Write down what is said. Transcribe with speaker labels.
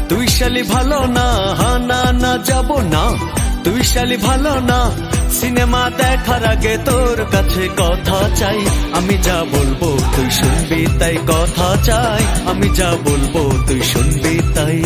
Speaker 1: তুই শালি ভালো না, না না যাব না, তুই শালি ভালো না। সিনেমা দেখার আগে তোর কাছে কথা চাই, আমি যা বলবো তুই শুনবি তাই, কথা চাই আমি যা বলবো তুই শুনবি তাই।